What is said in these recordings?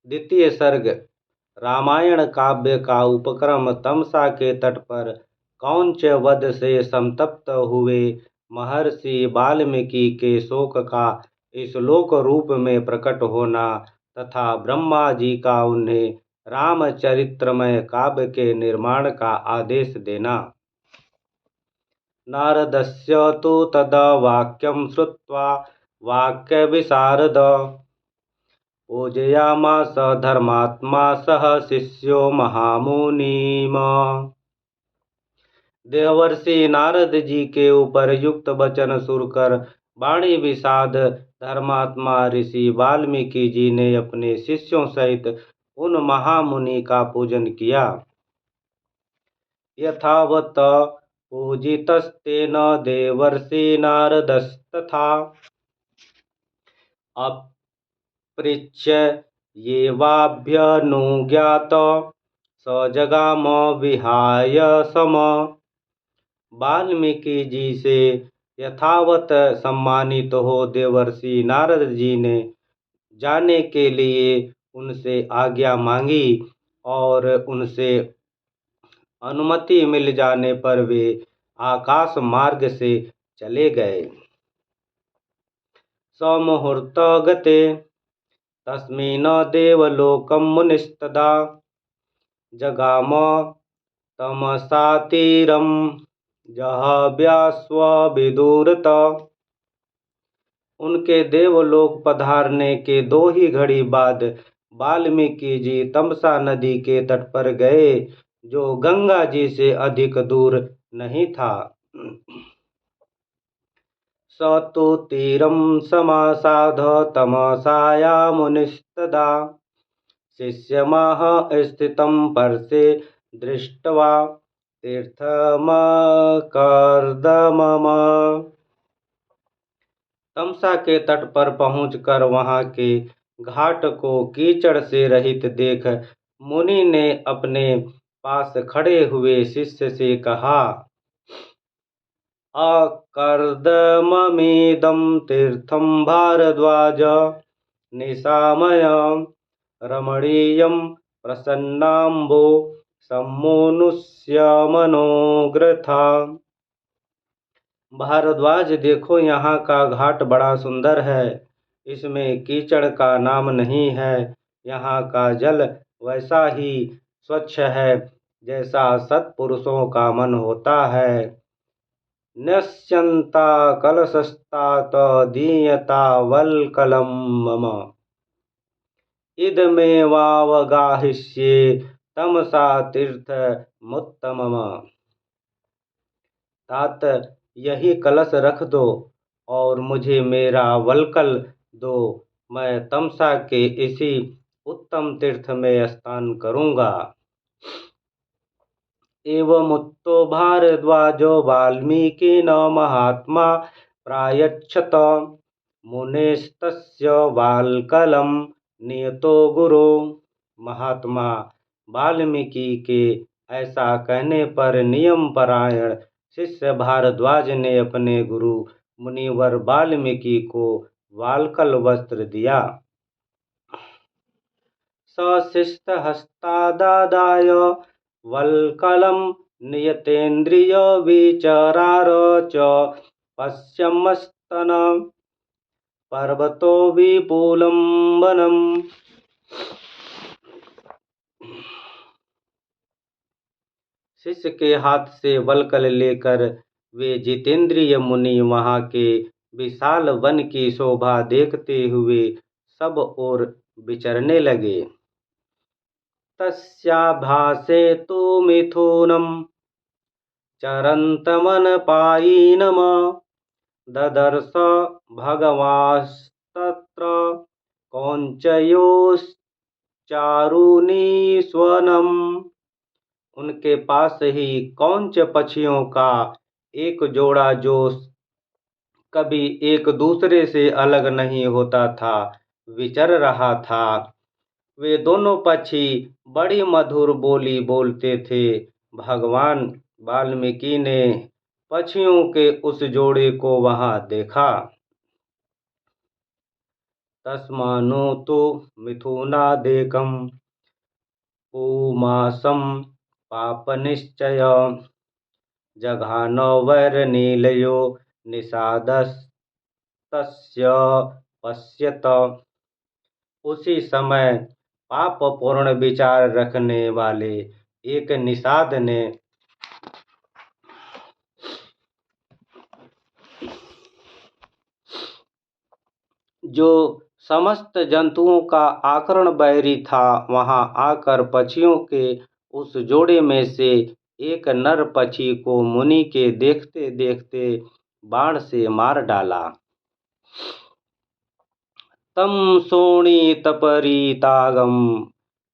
द्वितीय सर्ग। रामायण काव्य का उपक्रम। तमसा के तट पर कौंच वध से संतप्त हुए महर्षि वाल्मीकि के शोक का श्लोक रूप में प्रकट होना तथा ब्रह्मा जी का उन्हें रामचरित्रमय काव्य के निर्माण का आदेश देना। नारदस्य तु तदा वाक्यं श्रुत्वा वाक्यविशारद पूजयामास धर्मात्मा सह शिष्यो महामुनिम। देवर्षि नारद जी के ऊपर युक्त वचन सुनकर वाणी विषाद धर्मात्मा ऋषि वाल्मीकि जी ने अपने शिष्यों सहित उन महामुनि का पूजन किया। यथावत पूजितस्तेन देवर्षि नारदस्तथा अपृच्छ येवाभ्यनुज्ञात स जगाम विहाय सम। वाल्मीकि जी से यथावत सम्मानित हो देवर्षि नारद जी ने जाने के लिए उनसे आज्ञा मांगी और उनसे अनुमति मिल जाने पर वे आकाश मार्ग से चले गए। समुहूर्त गते तस्मिन् देवलोकं मुनिस्तदा जगाम तमसातीरं जहाव्यास्वविदुरत। उनके देवलोक पधारने के 2 ही घड़ी बाद वाल्मीकि जी तमसा नदी के तट पर गए, जो गंगा जी से अधिक दूर नहीं था। स तु तीरं समासाद तमसाया मुनिस्तदा शिष्यमाह स्थितं पर्षे दृष्ट्वा तीर्थमकर्दमम। तमसा के तट पर पहुंचकर वहां के घाट को कीचड़ से रहित देख मुनि ने अपने पास खड़े हुए शिष्य से कहा, अकर्दममिदं तीर्थं भारद्वाज निशामयं रमणीयं प्रसन्नाम्बो सम्मोनुष्य मनोग्रथा। भारद्वाज, देखो, यहाँ का घाट बड़ा सुंदर है। इसमें कीचड़ का नाम नहीं है। यहाँ का जल वैसा ही स्वच्छ है जैसा सत्पुरुषों का मन होता है। नश्यन्ता कलशस्तात दीयता वल्कलं मम इदमेवावगाहिष्ये तमसा तीर्थमुत्तमम्। तात, यही कलश रख दो और मुझे मेरा वल्कल दो। मैं तमसा के इसी उत्तम तीर्थ में स्नान करूँगा। एवमुक्तो भारद्वाजो वाल्मीकिना महात्मा प्रायच्छत मुनेस्तस्य वाल्कलं नियतो गुरो। महात्मा वाल्मीकि के ऐसा कहने पर नियम परायण शिष्य भारद्वाज ने अपने गुरु मुनिवर वाल्मीकि को वाल्कल वस्त्र दिया। सशिष्टहस्तादाय वल्कलं नियतेन्द्रिय विचरार च पश्यमस्तन पर्वतो विपुलं वनम्। शिष्य के हाथ से वल्कल लेकर वे जितेंद्रिय मुनि वहां के विशाल वन की शोभा देखते हुए सब ओर विचरने लगे। तस्याभासे तु मिथुनं चरन्तमनपायिनं ददर्श भगवांस्तत्र कौञ्चयोश्चारुनिस्वनम्। उनके पास ही कौंच पक्षियों का एक जोड़ा, जो कभी एक दूसरे से अलग नहीं होता था, विचर रहा था। वे दोनों पक्षी बड़ी मधुर बोली बोलते थे। भगवान वाल्मीकि ने पक्षियों के उस जोड़े को वहां देखा। तस्मानो तु मिथुनादेकं पुमासं पापनिश्चय जघानो वैरनीलयो निषादस्तस्य पश्यत। उसी समय पापपूर्ण विचार रखने वाले एक निषाद ने जो समस्त जंतुओं का आकरण बैरी था, वहां आकर पक्षियों के उस जोड़े में से एक नर पक्षी को मुनि के देखते देखते बाण से मार डाला। तम शोणितपरीतागम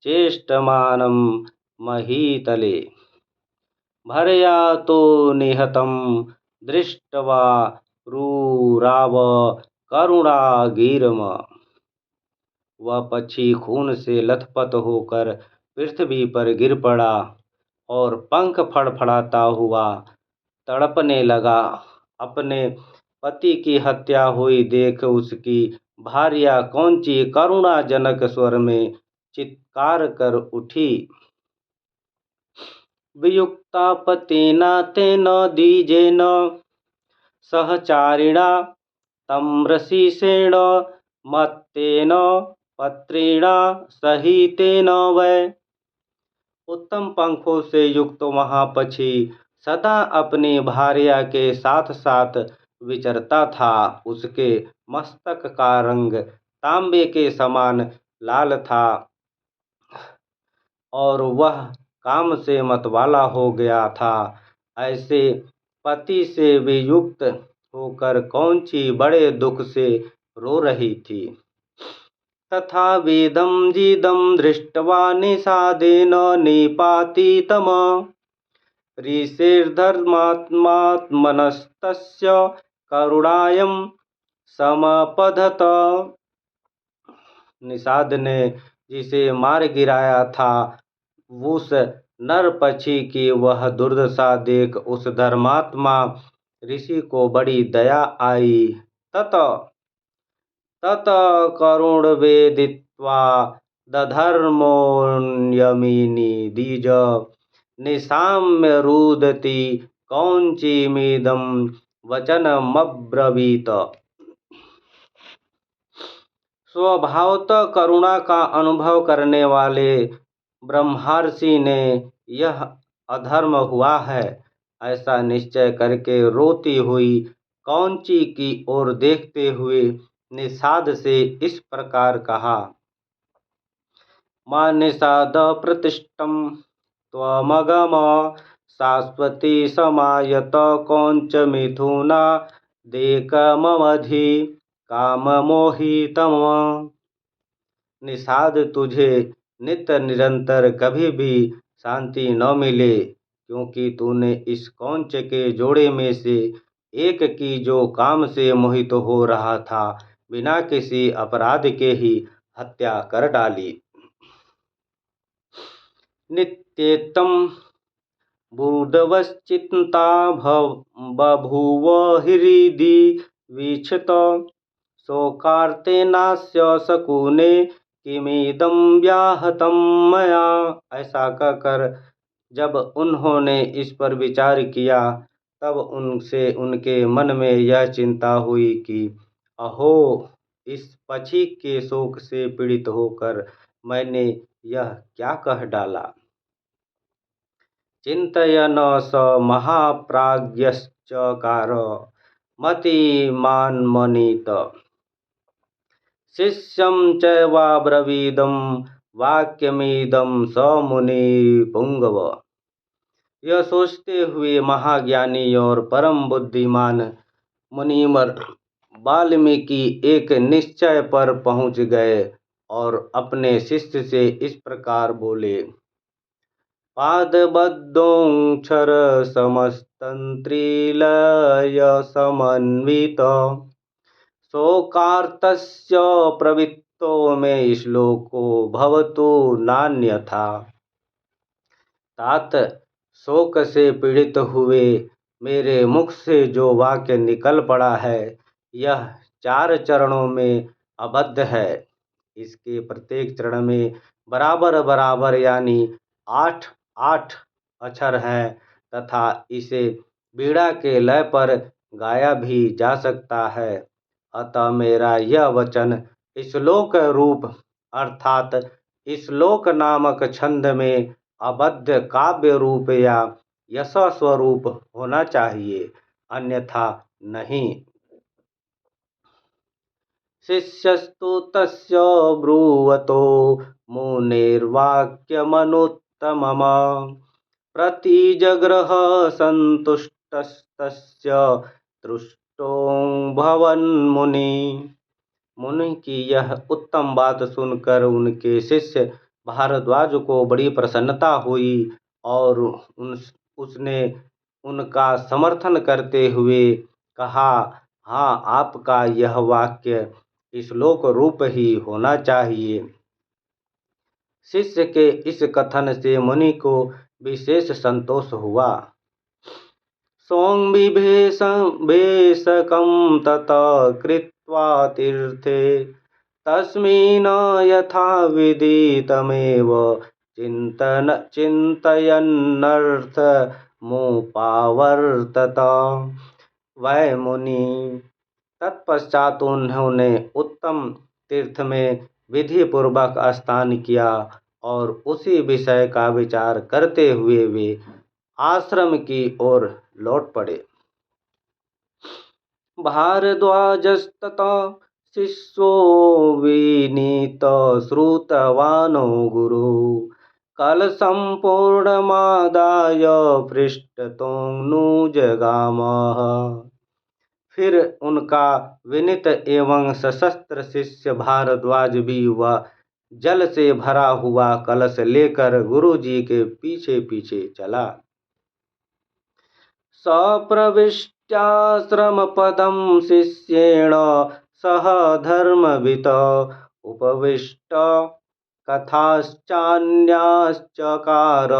चेष्टमानं महीतले भरया तो निहतं दृष्ट्वा रुराव करुणागीरम। वह पक्षी खून से लथपथ होकर पृथ्वी पर गिर पड़ा और पंख फड़फड़ाता हुआ तड़पने लगा। अपने पति की हत्या हुई देख उसकी भार्या कौंची करुणाजनक स्वर में चित्कार कर उठी। वियुक्ता पतिना तेन द्विजेन सहचारिणा तम्रशीषेण मत्तेन पत्रेणा सहितेन वै। उत्तम पंखों से युक्त महापक्षी सदा अपनी भार्या के साथ साथ विचरता था। उसके मस्तक का रंग तांबे के समान लाल था और वह काम से मतवाला हो गया था। ऐसे पति से वियुक्त होकर कौंची बड़े दुख से रो रही थी। तथा वेदं जिदं दृष्ट्वा निषादेन निपातितम ऋषिर्धर्मात्मनस्तस्य करुणायं समपधत। निषाद ने जिसे मार गिराया था, उस नर पक्षी की वह दुर्दशा देख उस धर्मात्मा ऋषि को बड़ी दया आई। तत करुणवेदित्वा दधर्मोऽन्यमिनी द्विज निशाम्य रुदति कौंचिमिदं वचनमब्रवीत। स्वभावतः करुणा का अनुभव करने वाले ब्रह्मर्षि ने यह अधर्म हुआ है ऐसा निश्चय करके रोती हुई कौंची की ओर देखते हुए निषाद से इस प्रकार कहा। मा निषाद प्रतिष्ठं त्वमगम शाश्वती समायत कौंच मिथुना देकमवधि काममोहितम। निषाद तुझे नित्य निरंतर कभी भी शांति न मिले, क्योंकि तूने इस कौंच के जोड़े में से एक की जो काम से मोहित हो रहा था, बिना किसी अपराध के ही हत्या कर डाली। नित्येतं बुधवश्चिंता बभूव हृदि वीक्षित शोकार्तेनास्य शकुने किमिदं व्याहतं मया। ऐसा कहकर जब उन्होंने इस पर विचार किया, तब उनसे उनके मन में यह चिंता हुई कि अहो, इस पक्षी के शोक से पीड़ित होकर मैंने यह क्या कह डाला। चिंतयन् स महाप्राज्ञश्चकार मतिमान्मनीत शिष्यं चैवाब्रवीदं वाक्यमिदं स मुनिपुंगव। यह सोचते हुए महाज्ञानी और परम बुद्धिमान मुनिवर वाल्मीकि एक निश्चय पर पहुँच गए और अपने शिष्य से इस प्रकार बोले। पादबद्धोऽक्षर समस्तंत्रिलय समन्वित शोकार्तस्य प्रवृत्तो में श्लोको भवतु नान्यथा। तात शोक से पीड़ित हुए मेरे मुख से जो वाक्य निकल पड़ा है, यह 4 चरणों में अबद्ध है। इसके प्रत्येक चरण में बराबर बराबर यानी 8 8 अक्षर हैं तथा इसे वीणा के लय पर गाया भी जा सकता है। अतः मेरा यह वचन श्लोक रूप अर्थात श्लोक नामक छंद में अबद्ध काव्य रूप या यशस्वरूप होना चाहिए, अन्यथा नहीं। शिष्यस्तु तस्य ब्रुवतो मुनेर्वाक्यमनुत्तमम् प्रतिजग्रह सन्तुष्टस्तस्य तुष्टो भवन्मुनि। मुनि की यह उत्तम बात सुनकर उनके शिष्य भारद्वाज को बड़ी प्रसन्नता हुई और उसने उनका समर्थन करते हुए कहा, हाँ, आपका यह वाक्य श्लोक रूप ही होना चाहिए। शिष्य के इस कथन से मुनि को विशेष संतोष हुआ। सोऽम्बिभेषकं ततः कृत्वा तीर्थे तस्मिन् यथाविदितमेव चिन्तयन्नर्थमुपावर्तत। वै मुनि, तत्पश्चात उन्होंने उत्तम तीर्थ में विधि पूर्वक स्नान किया और उसी विषय का विचार करते हुए वे आश्रम की ओर लौट पड़े। भारद्वाजस्तथा शिष्यो विनीत श्रुतवानो गुरु कलशम्पूर्णमादाय पृष्ठतोऽनुजगामः। फिर उनका विनीत एवं सशस्त्र शिष्य भारद्वाज भी वह जल से भरा हुआ कलश लेकर गुरुजी के पीछे पीछे चला। सप्रविष्ट्याश्रमपदं शिष्येण सह धर्मवित् उपविष्ट कथाश्चान्याश्चकार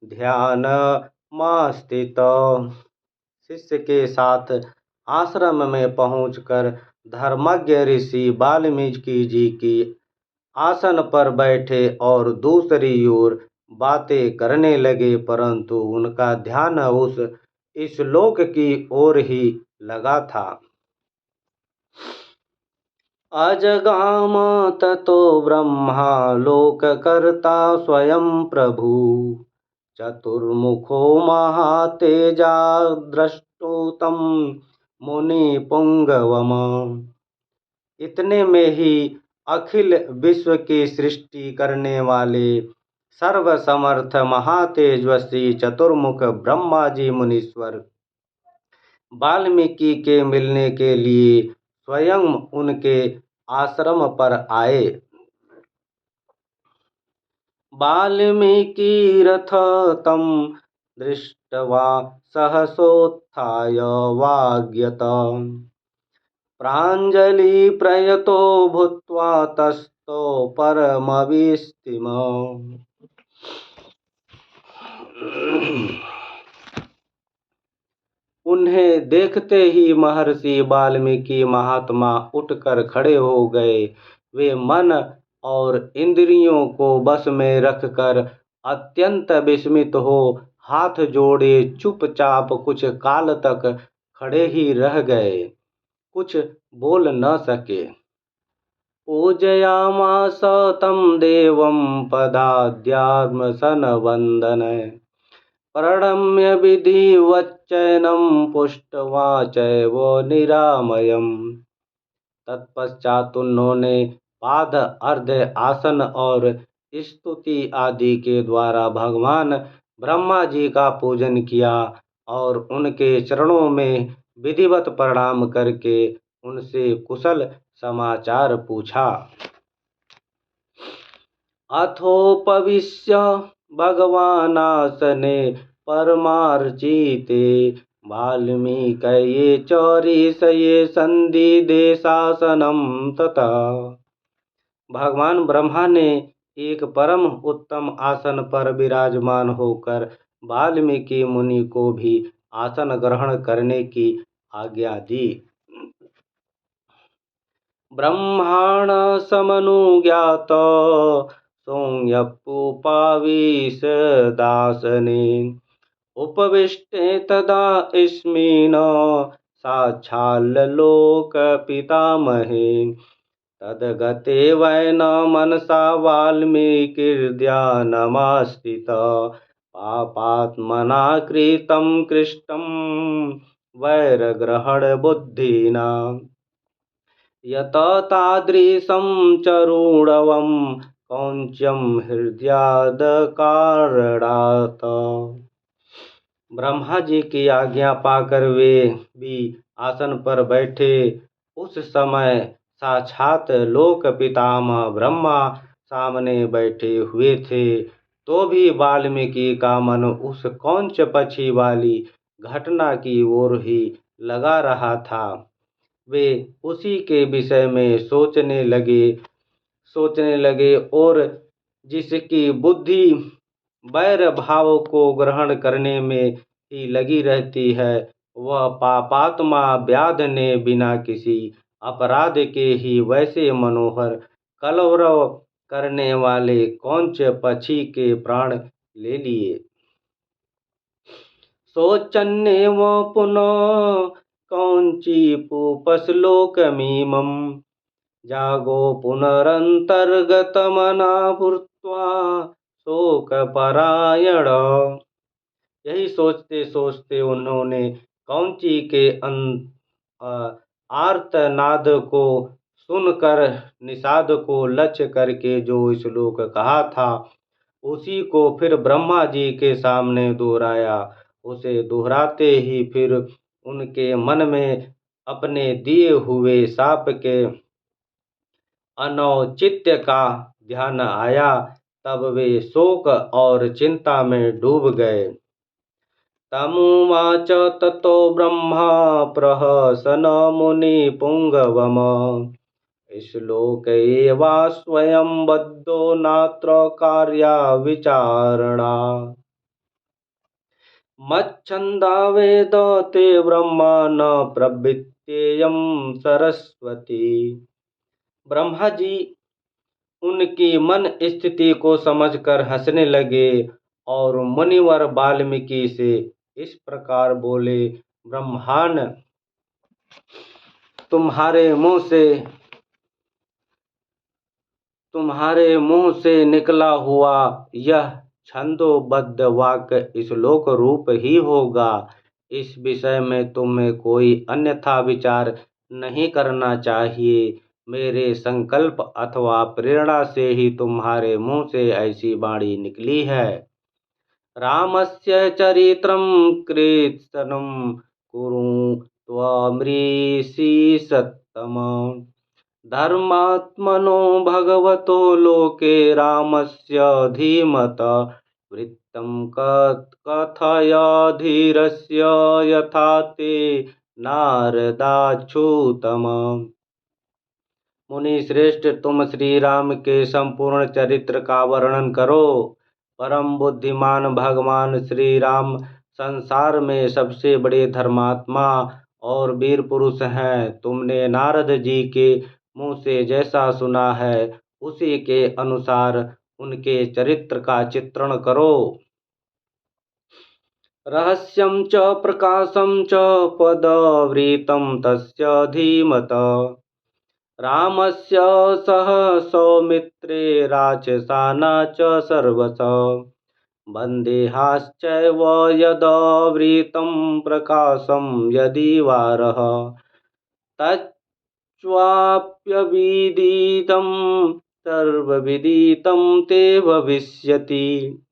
ध्यानमास्थित। शिष्य के साथ आश्रम में पहुंचकर धर्मज्ञ ऋषि वाल्मीकि जी की आसन पर बैठे और दूसरी ओर बातें करने लगे, परंतु उनका ध्यान उस श्लोक की ओर ही लगा था। अजगाम ततो ब्रह्मा लोककर्ता स्वयं प्रभु चतुर्मुखो महातेजा द्रष्टो तम मुनि पुंगवम। इतने में ही अखिल विश्व की सृष्टि करने वाले सर्वसमर्थ महातेजस्वी चतुर्मुख ब्रह्मा जी मुनीश्वर वाल्मीकि के मिलने के लिए स्वयं उनके आश्रम पर आए। वाल्मीकिरथ तं दृष्ट्वा सहसोत्थाय वाग्यत प्राञ्जलिप्रयतो भूत्वा तस्थो परमविस्मितः। उन्हें देखते ही महर्षि वाल्मीकि महात्मा उठकर खड़े हो गए। वे मन और इंद्रियों को वश में रखकर अत्यंत विस्मित हो हाथ जोड़े चुपचाप कुछ काल तक खड़े ही रह गए, कुछ बोल न सके। पूजयामास तं देवं पदाद्यार्मसनवन्दन प्रणम्य विधिवच्चैनं पुष्ट्वा चैव निरामयम्। तत्पश्चात उन्होंने पाद अर्घ्य आसन और स्तुति आदि के द्वारा भगवान ब्रह्मा जी का पूजन किया और उनके चरणों में विधिवत प्रणाम करके उनसे कुशल समाचार पूछा। अथोपविश्य भगवानासने परमार्चिते वाल्मीकये च ऋषये सन्दिदेशासनं तथा। भगवान ब्रह्मा ने एक परम उत्तम आसन पर विराजमान होकर वाल्मीकि मुनि को भी आसन ग्रहण करने की आज्ञा दी। ब्रह्माण समनुज्ञात संयप्पुपावीश दासने उपविष्टे तदा स्मिन् साक्षाल्लोकपितामहे तद्गते वै न मनसा वाल्मीकिर्ध्यानमास्थित पापात्मना कृतं कृष्टं वैरग्रहणबुद्धिना यत तादृशं चरूणवं कौञ्चं हृदयादकारणात्। ब्रह्मा जी की आज्ञा पाकर वे भी आसन पर बैठे। उस समय साक्षात लोक पितामह ब्रह्मा सामने बैठे हुए थे। तो भी वाल्मीकि का मन उस कौंच पक्षी वाली घटना की ओर ही लगा रहा था। वे उसी के विषय में सोचने लगे और जिसकी बुद्धि वैर भाव को ग्रहण करने में ही लगी रहती है, वह पापात्मा व्याध ने बिना किसी अपराध के ही वैसे मनोहर कलरव करने वाले कौंच पक्षी के प्राण ले लिए। सोचन्नेव पुनः कौञ्चीपुपश्लोकमीमं जागो पुनरन्तर्गतमना भूत्वा शोकपरायण। यही सोचते सोचते उन्होंने कौंची के आर्तनाद को सुनकर निषाद को लक्ष्य करके जो श्लोक कहा था, उसी को फिर ब्रह्मा जी के सामने दोहराया। उसे दोहराते ही फिर उनके मन में अपने दिए हुए शाप के अनौचित्य का ध्यान आया। तब वे शोक और चिंता में डूब गए। तमुवाच ततो ब्रह्मा प्रहसन मुनि पुंगवम श्लोक एवा स्वयं बद्धो नात्र कार्या विचारणा मच्छन्दा वेद ते ब्रह्मा न प्रवृत्तेयं सरस्वती। ब्रह्मा जी उनकी मन स्थिति को समझकर हंसने लगे और मुनिवर वाल्मीकि से इस प्रकार बोले, ब्रह्मान तुम्हारे मुंह से निकला हुआ यह छंदोबद्ध वाक्य श्लोक रूप ही होगा। इस विषय में तुम्हें कोई अन्यथा विचार नहीं करना चाहिए। मेरे संकल्प अथवा प्रेरणा से ही तुम्हारे मुंह से ऐसी वाणी निकली है। रामस्य चरित्रं कीर्तनं कुरु त्वमृषि सत्तम धर्मात्मनो भगवतो लोके रामस्य धीमत वृत्तं कथय धीरस्य यथा ते नारदाच्युतम। मुनि श्रेष्ठ, तुम श्री राम के संपूर्ण चरित्र का वर्णन करो। परम बुद्धिमान भगवान श्री राम संसार में सबसे बड़े धर्मात्मा और वीर पुरुष हैं। तुमने नारद जी के मुँह से जैसा सुना है उसी के अनुसार उनके चरित्र का चित्रण करो। रहस्यं च प्रकाशं च पदवृतं तस्य धीमत रामस्य सह सौमित्रे राक्षसाना च सर्वश वन्देहाश्चैव यदवृतं प्रकाशं यदि वारः तच्चाप्यविदितं सर्वविदितं ते भविष्यति।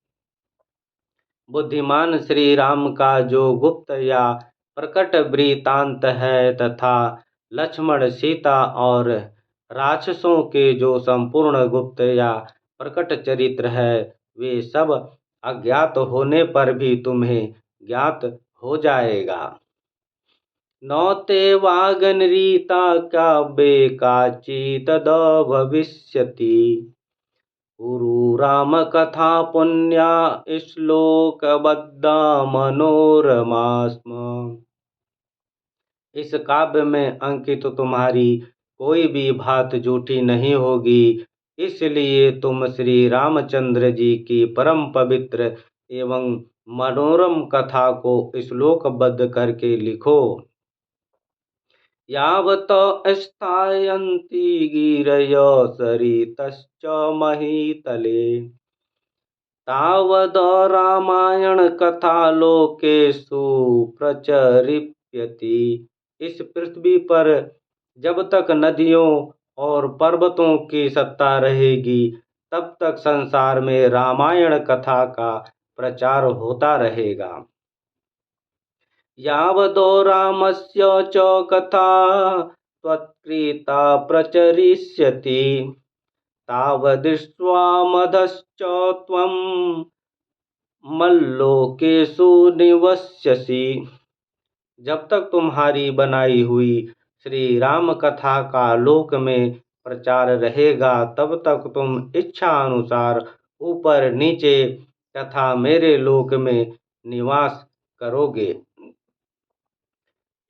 बुद्धिमान श्री राम का जो गुप्त या प्रकट वृत्तांत है तथा लक्ष्मण, सीता और राक्षसों के जो संपूर्ण गुप्त या प्रकट चरित्र है, वे सब अज्ञात होने पर भी तुम्हें ज्ञात हो जाएगा। न ते वागनरीता काव्ये काचिदद भविष्यति कुरु राम कथा पुण्या श्लोकबद्धा मनोरमा स्म। इस काव्य में अंकित तुम्हारी कोई भी बात झूठी नहीं होगी। इसलिए तुम श्री रामचंद्र जी की परम पवित्र एवं मनोरम कथा को श्लोकबद्ध करके लिखो। यावत स्थायन्ति गिरय सरितश्च महीतले तावद रामायण कथा लोकेषु प्रचरिष्यति। इस पृथ्वी पर जब तक नदियों और पर्वतों की सत्ता रहेगी तब तक संसार में रामायण कथा का प्रचार होता रहेगा। यावदो रामस्य च कथा त्वत्कृता प्रचरिष्यति तावदृष्ट्वा त्वं मल्लोकेषु निवस्यसि। जब तक तुम्हारी बनाई हुई श्री राम कथा का लोक में प्रचार रहेगा तब तक तुम इच्छा अनुसार ऊपर नीचे तथा मेरे लोक में निवास करोगे।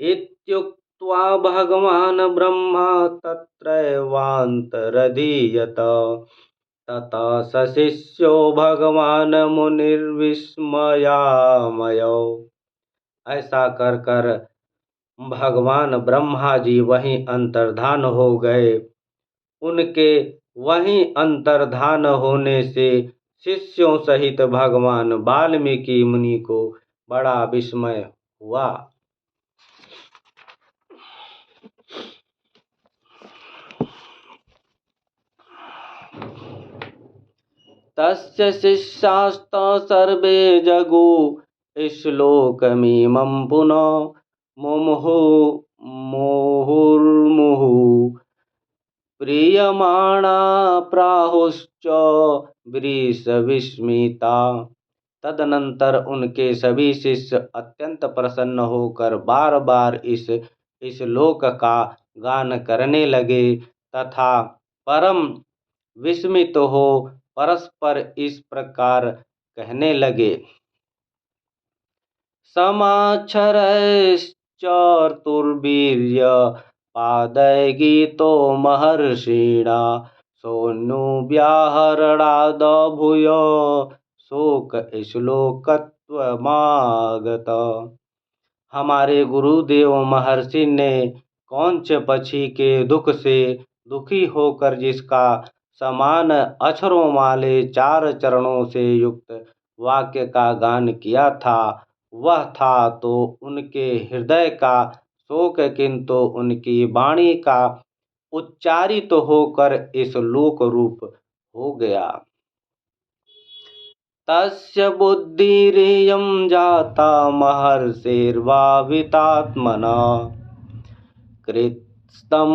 इत्युक्त्वा भगवान् ब्रह्मा तत्रैवान्तरधीयत ततः सशिष्यो भगवान् मुनिर्विस्मयामयो। ऐसा कर कर भगवान ब्रह्मा जी वहीं अंतर्धान हो गए। उनके वहीं अंतर्धान होने से शिष्यों सहित भगवान वाल्मीकि मुनि को बड़ा विस्मय हुआ। तस्य शिष्यास्त सर्वे जगु श्लोकमिमं पुनः मुहुर्मुहुः प्रीयमाणा प्राहुश्च वृषविस्मिता। तदनंतर उनके सभी शिष्य अत्यंत प्रसन्न होकर बार बार इस श्लोक का गान करने लगे तथा परम विस्मित हो परस्पर इस प्रकार कहने लगे। समाक्षरश्चतुर्वीर्य पादै गीतो महर्षिणा सोऽनुव्याहरणाद भूय शोक श्लोकत्वमागत। हमारे गुरुदेव महर्षि ने कौंच पक्षी के दुख से दुखी होकर जिसका समान अक्षरों वाले 4 चरणों से युक्त वाक्य का गान किया था वह था तो उनके हृदय का शोक किंतु उनकी वाणी का उच्चारित तो होकर इस लोक रूप हो गया। तस्य बुद्धिरियं जाता महर्षिर्भावितात्मना कृत्स्नं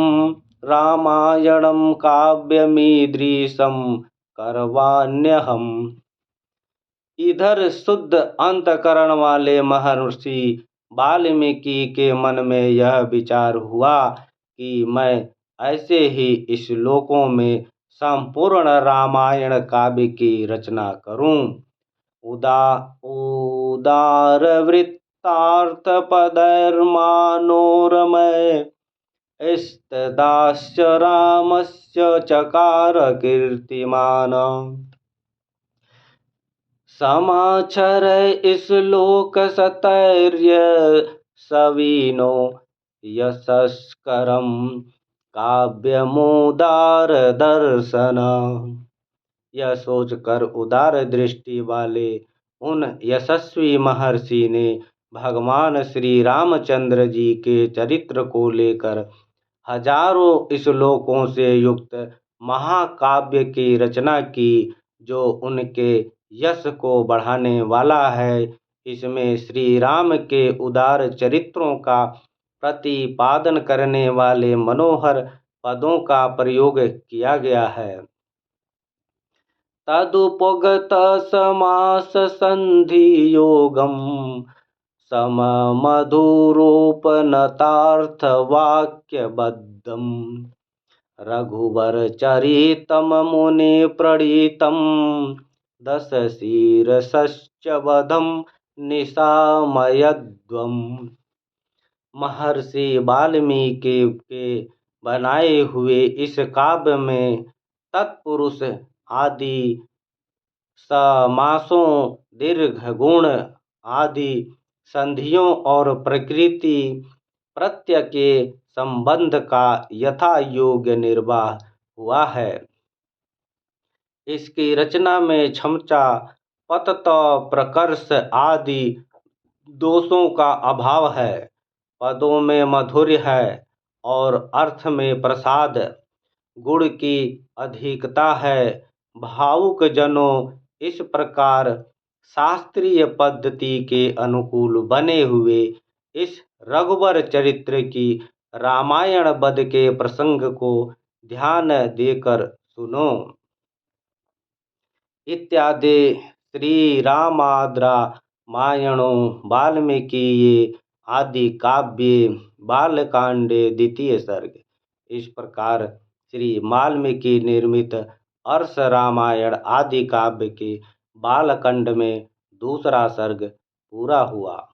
रामायणं काव्यमीदृशं करवाण्यहम्। इधर शुद्ध अंतकरण वाले महर्षि वाल्मीकि के मन में यह विचार हुआ कि मैं ऐसे ही श्लोकों में संपूर्ण रामायण काव्य की रचना करूं। उदार वृत्तार्थ पदैर्मानोरमय स्तदाश्च रामस्य चकार कीर्तिमान। समाक्षर श्लोक सतैर्य सविनो यशस्करं काव्यमुदार दर्शन। यह सोचकर उदार दृष्टि वाले उन यशस्वी महर्षि ने भगवान श्री रामचंद्र जी के चरित्र को लेकर हजारों श्लोकों से युक्त महाकाव्य की रचना की जो उनके यश को बढ़ाने वाला है। इसमें श्री राम के उदार चरित्रों का प्रतिपादन करने वाले मनोहर पदों का प्रयोग किया गया है। तदुपगत समास संधि योगम सममधुरोपनतार्थवाक्यबद्धम् रघुवर चरितम मुनि प्रणीतम दशशीर्षश्च वधम निशामयध्वम्। महर्षि वाल्मीकि के बनाए हुए इस काव्य में तत्पुरुष आदि समासों, दीर्घ गुण आदि संधियों और प्रकृति प्रत्यय के संबंध का यथा योग्य निर्वाह हुआ है। इसकी रचना में क्षमता, पतत, प्रकर्ष आदि दोषों का अभाव है। पदों में माधुर्य है और अर्थ में प्रसाद, गुण की अधिकता है। भावुक जनों इस प्रकार शास्त्रीय पद्धति के अनुकूल बने हुए इस रघुवर चरित्र की रामायण वध के प्रसंग को ध्यान देकर सुनो। इत्यादि श्री रामायणो वाल्मीकिये आदि काव्ये बालकांडे द्वितीय सर्ग। इस प्रकार श्री वाल्मीकि निर्मित अर्ष रामायण आदि काव्य के बालकांड में दूसरा सर्ग पूरा हुआ।